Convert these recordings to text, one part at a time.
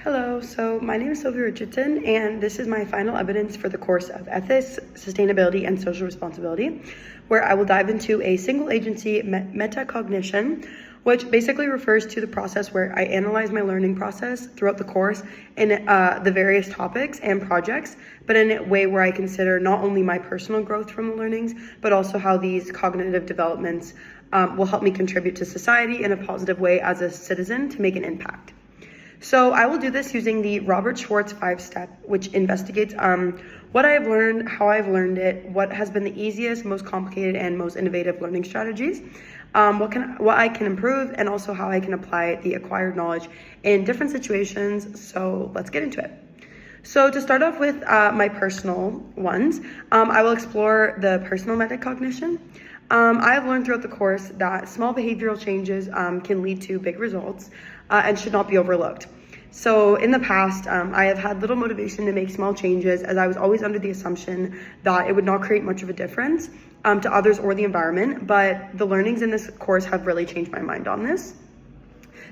Hello, so my name is Sylvia Richardson, and this is my final evidence for the course of Ethics, Sustainability, and Social Responsibility, where I will dive into a single agency metacognition, which basically refers to the process where I analyze my learning process throughout the course in the various topics and projects, but in a way where I consider not only my personal growth from the learnings, but also how these cognitive developments will help me contribute to society in a positive way as a citizen to make an impact. So I will do this using the Robert Schwartz 5-step, which investigates what I have learned, how I've learned it, what has been the easiest, most complicated, and most innovative learning strategies, what I can improve, and also how I can apply the acquired knowledge in different situations. So let's get into it. So to start off with my personal ones, I will explore the personal metacognition. I have learned throughout the course that small behavioral changes can lead to big results and should not be overlooked. So in the past, I have had little motivation to make small changes, as I was always under the assumption that it would not create much of a difference to others or the environment, but the learnings in this course have really changed my mind on this.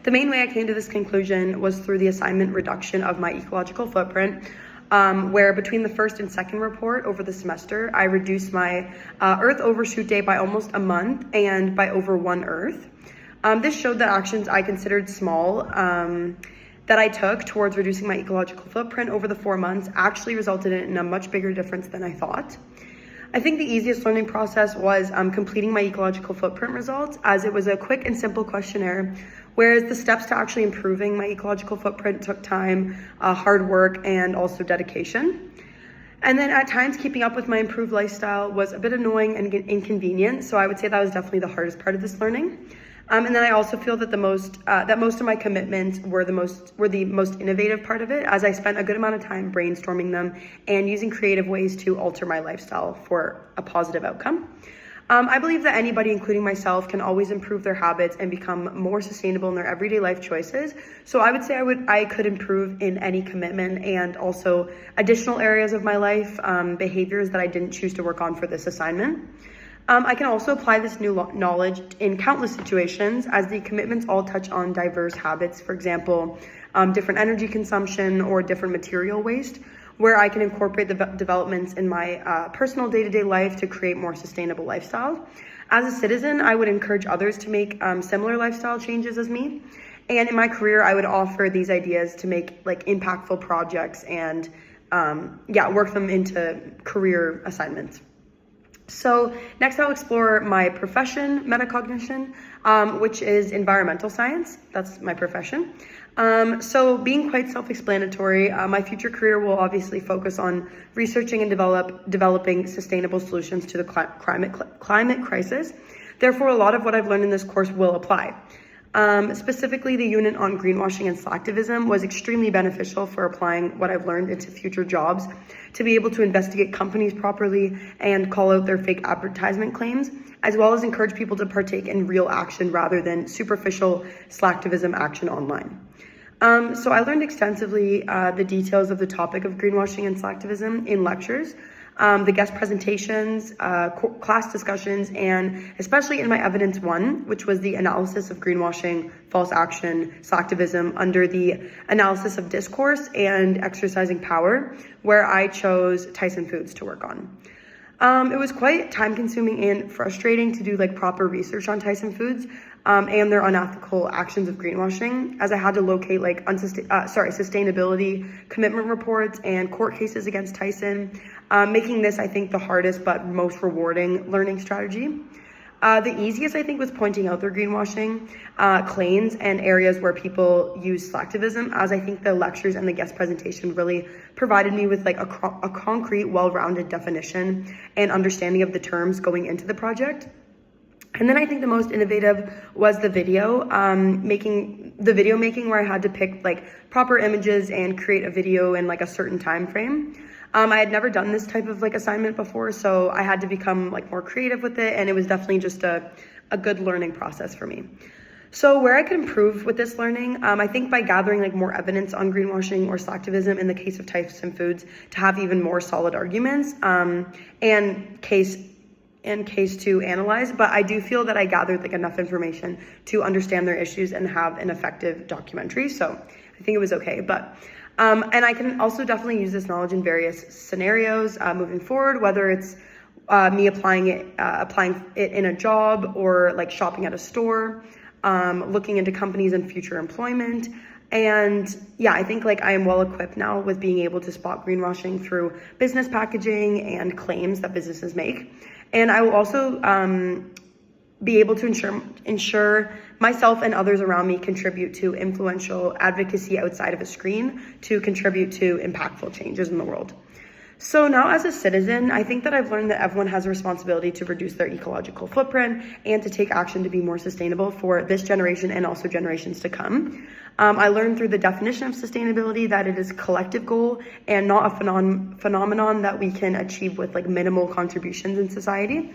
The main way I came to this conclusion was through the assignment reduction of my ecological footprint, where between the first and second report over the semester, I reduced my Earth overshoot day by almost a month and by over 1 Earth. This showed that actions I considered small that I took towards reducing my ecological footprint over the 4 months actually resulted in a much bigger difference than I thought. I think the easiest learning process was completing my ecological footprint results, as it was a quick and simple questionnaire, whereas the steps to actually improving my ecological footprint took time, hard work, and also dedication. And then at times, keeping up with my improved lifestyle was a bit annoying and inconvenient, so I would say that was definitely the hardest part of this learning. And then I also feel that most of my commitments were the most innovative part of it, as I spent a good amount of time brainstorming them and using creative ways to alter my lifestyle for a positive outcome. I believe that anybody, including myself, can always improve their habits and become more sustainable in their everyday life choices. So I would say I could improve in any commitment and also additional areas of my life, behaviors that I didn't choose to work on for this assignment. I can also apply this new knowledge in countless situations, as the commitments all touch on diverse habits, for example, different energy consumption or different material waste, where I can incorporate the developments in my personal day-to-day life to create more sustainable lifestyle. As a citizen, I would encourage others to make similar lifestyle changes as me. And in my career, I would offer these ideas to make impactful projects and work them into career assignments. So next I'll explore my profession, metacognition, which is environmental science. That's my profession. So being quite self-explanatory, my future career will obviously focus on researching and developing sustainable solutions to the climate crisis. Therefore, a lot of what I've learned in this course will apply. Specifically, the unit on greenwashing and slacktivism was extremely beneficial for applying what I've learned into future jobs, to be able to investigate companies properly and call out their fake advertisement claims, as well as encourage people to partake in real action rather than superficial slacktivism action online. So I learned extensively the details of the topic of greenwashing and slacktivism in lectures, the guest presentations, class discussions, and especially in my evidence 1, which was the analysis of greenwashing, false action, slacktivism under the analysis of discourse and exercising power, where I chose Tyson Foods to work on. It was quite time consuming and frustrating to do proper research on Tyson Foods and their unethical actions of greenwashing, as I had to locate sustainability commitment reports and court cases against Tyson, making this, I think, the hardest but most rewarding learning strategy. The easiest, I think, was pointing out their greenwashing claims and areas where people use slacktivism, as I think the lectures and the guest presentation really provided me with a concrete, well-rounded definition and understanding of the terms going into the project. And then I think the most innovative was the video making, where I had to pick proper images and create a video in a certain time frame. I had never done this type of assignment before, so I had to become more creative with it, and it was definitely just a good learning process for me. So where I could improve with this learning, I think by gathering more evidence on greenwashing or slacktivism in the case of Tyson Foods to have even more solid arguments and case to analyze, but I do feel that I gathered enough information to understand their issues and have an effective documentary. So I think it was okay, but and I can also definitely use this knowledge in various scenarios moving forward, whether it's me applying it in a job, or like shopping at a store, looking into companies and future employment. And yeah, I think like I am well equipped now with being able to spot greenwashing through business packaging and claims that businesses make. And I will also be able to ensure myself and others around me contribute to influential advocacy outside of a screen to contribute to impactful changes in the world. So now as a citizen, I think that I've learned that everyone has a responsibility to reduce their ecological footprint and to take action to be more sustainable for this generation and also generations to come. I learned through the definition of sustainability that it is a collective goal and not a phenomenon that we can achieve with like minimal contributions in society.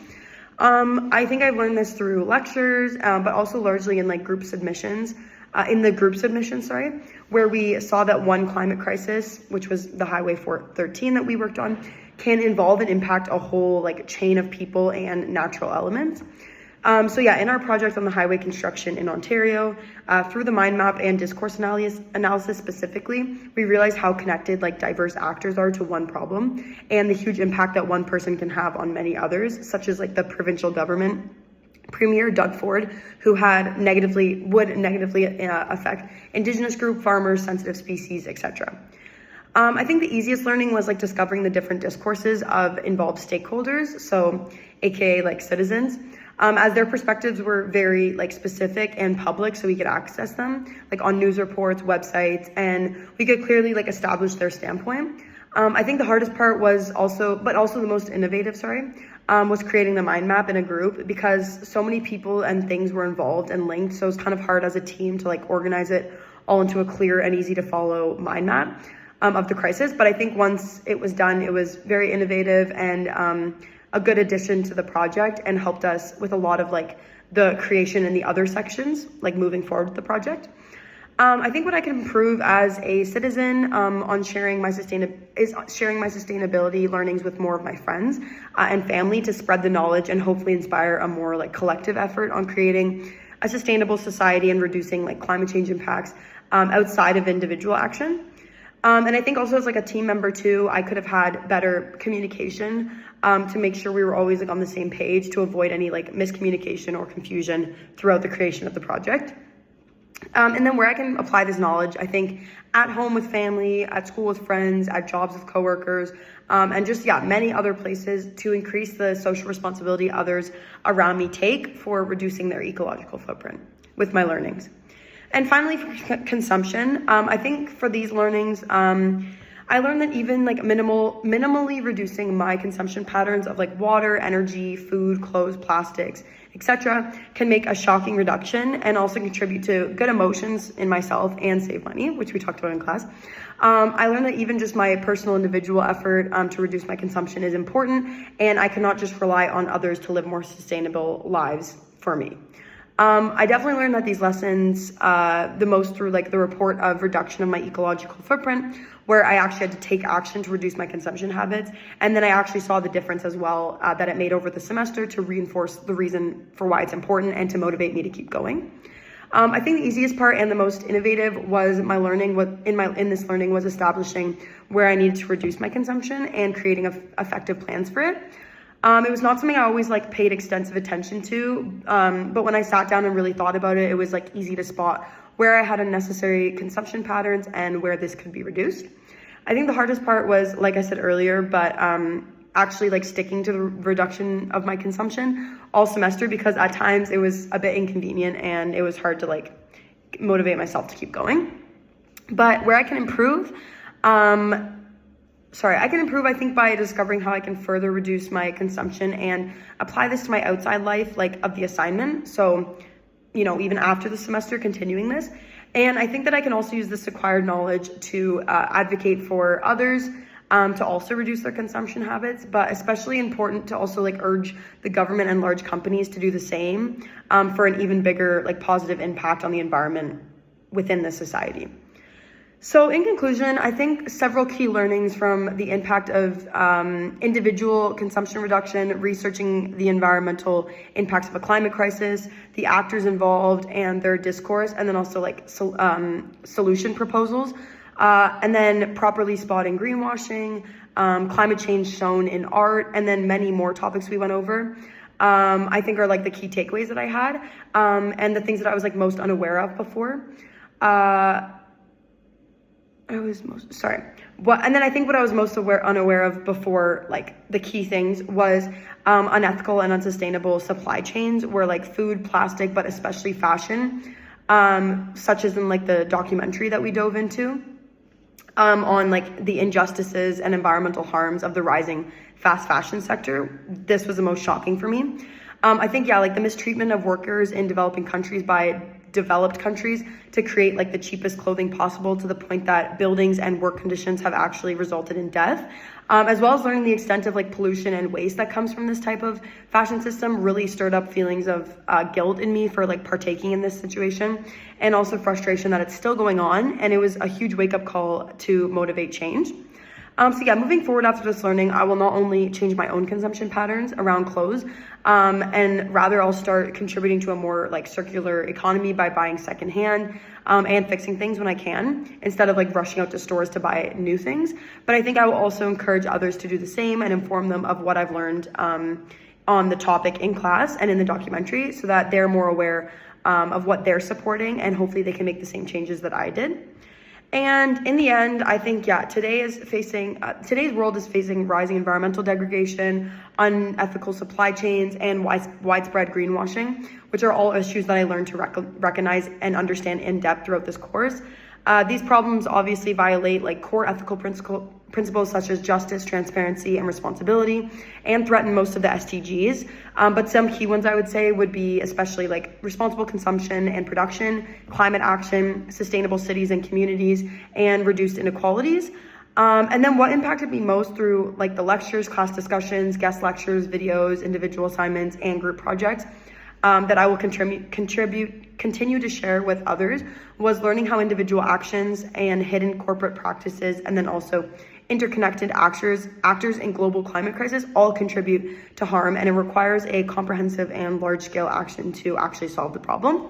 I think I've learned this through lectures, but also largely in like group submissions, where we saw that one climate crisis, which was the Highway 413 that we worked on, can involve and impact a whole like chain of people and natural elements. So yeah, in our project on the highway construction in Ontario, through the mind map and discourse analysis specifically, we realized how connected like diverse actors are to one problem and the huge impact that one person can have on many others, such as like the provincial government Premier Doug Ford, who would negatively affect Indigenous group, farmers, sensitive species, etc. I think the easiest learning was like discovering the different discourses of involved stakeholders, so aka like citizens, as their perspectives were very like specific and public, so we could access them like on news reports, websites, and we could clearly like establish their standpoint. I think the hardest part was also the most innovative, was creating the mind map in a group, because so many people and things were involved and linked. So it was kind of hard as a team to like organize it all into a clear and easy to follow mind map of the crisis. But I think once it was done, it was very innovative and a good addition to the project, and helped us with a lot of like the creation in the other sections, like moving forward with the project. I think what I can improve as a citizen on sharing my sustainability learnings with more of my friends and family, to spread the knowledge and hopefully inspire a more like collective effort on creating a sustainable society and reducing like climate change impacts outside of individual action. And I think also as like a team member too, I could have had better communication to make sure we were always like on the same page, to avoid any like miscommunication or confusion throughout the creation of the project. And then where I can apply this knowledge, I think at home with family, at school with friends, at jobs with coworkers, and just, many other places, to increase the social responsibility others around me take for reducing their ecological footprint with my learnings. And finally, for consumption, I think for these learnings, I learned that even like minimally reducing my consumption patterns of like water, energy, food, clothes, plastics, etc., can make a shocking reduction and also contribute to good emotions in myself and save money, which we talked about in class. I learned that even just my personal individual effort to reduce my consumption is important, and I cannot just rely on others to live more sustainable lives for me. I definitely learned that these lessons the most through like the report of reduction of my ecological footprint, where I actually had to take action to reduce my consumption habits. And then I actually saw the difference as well that it made over the semester, to reinforce the reason for why it's important and to motivate me to keep going. I think the easiest part and the most innovative was my learning. In this learning was establishing where I needed to reduce my consumption and creating effective plans for it. It was not something I always like paid extensive attention to, but when I sat down and really thought about it, it was like easy to spot where I had unnecessary consumption patterns and where this could be reduced. I think the hardest part was, like I said earlier, but actually like sticking to the reduction of my consumption all semester, because at times it was a bit inconvenient and it was hard to like motivate myself to keep going. But where I can improve, I think by discovering how I can further reduce my consumption and apply this to my outside life, like of the assignment. So, even after the semester, continuing this. And I think that I can also use this acquired knowledge to advocate for others to also reduce their consumption habits, but especially important to also like urge the government and large companies to do the same for an even bigger like positive impact on the environment within the society. So in conclusion, I think several key learnings from the impact of individual consumption reduction, researching the environmental impacts of a climate crisis, the actors involved and their discourse, and then also like solution proposals, and then properly spotting greenwashing, climate change shown in art, and then many more topics we went over. I think are like the key takeaways that I had, and the things that I was like most unaware of before. And then I think what I was most unaware of before, like the key things was unethical and unsustainable supply chains where like food, plastic, but especially fashion, such as in like the documentary that we dove into on like the injustices and environmental harms of the rising fast fashion sector. This was the most shocking for me. I think, yeah, like the mistreatment of workers in developing countries by developed countries to create like the cheapest clothing possible, to the point that buildings and work conditions have actually resulted in death, as well as learning the extent of like pollution and waste that comes from this type of fashion system really stirred up feelings of guilt in me for like partaking in this situation, and also frustration that it's still going on. And it was a huge wake-up call to motivate change. So yeah, moving forward after this learning, I will not only change my own consumption patterns around clothes, and rather I'll start contributing to a more like circular economy by buying secondhand, and fixing things when I can, instead of like rushing out to stores to buy new things. But I think I will also encourage others to do the same and inform them of what I've learned on the topic in class and in the documentary, so that they're more aware of what they're supporting, and hopefully they can make the same changes that I did. And in the end, I think, yeah, today's world is facing rising environmental degradation, unethical supply chains, and widespread greenwashing, which are all issues that I learned to recognize and understand in depth throughout this course. These problems obviously violate like core ethical principles such as justice, transparency, and responsibility, and threaten most of the SDGs. But some key ones I would say would be especially like responsible consumption and production, climate action, sustainable cities and communities, and reduced inequalities. And then what impacted me most through like the lectures, class discussions, guest lectures, videos, individual assignments, and group projects that I will continue to share with others was learning how individual actions and hidden corporate practices, and then also interconnected actors in global climate crisis all contribute to harm, and it requires a comprehensive and large-scale action to actually solve the problem.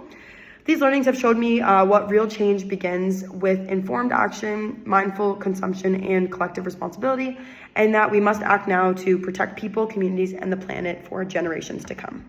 These learnings have showed me what real change begins with informed action, mindful consumption, and collective responsibility, and that we must act now to protect people, communities, and the planet for generations to come.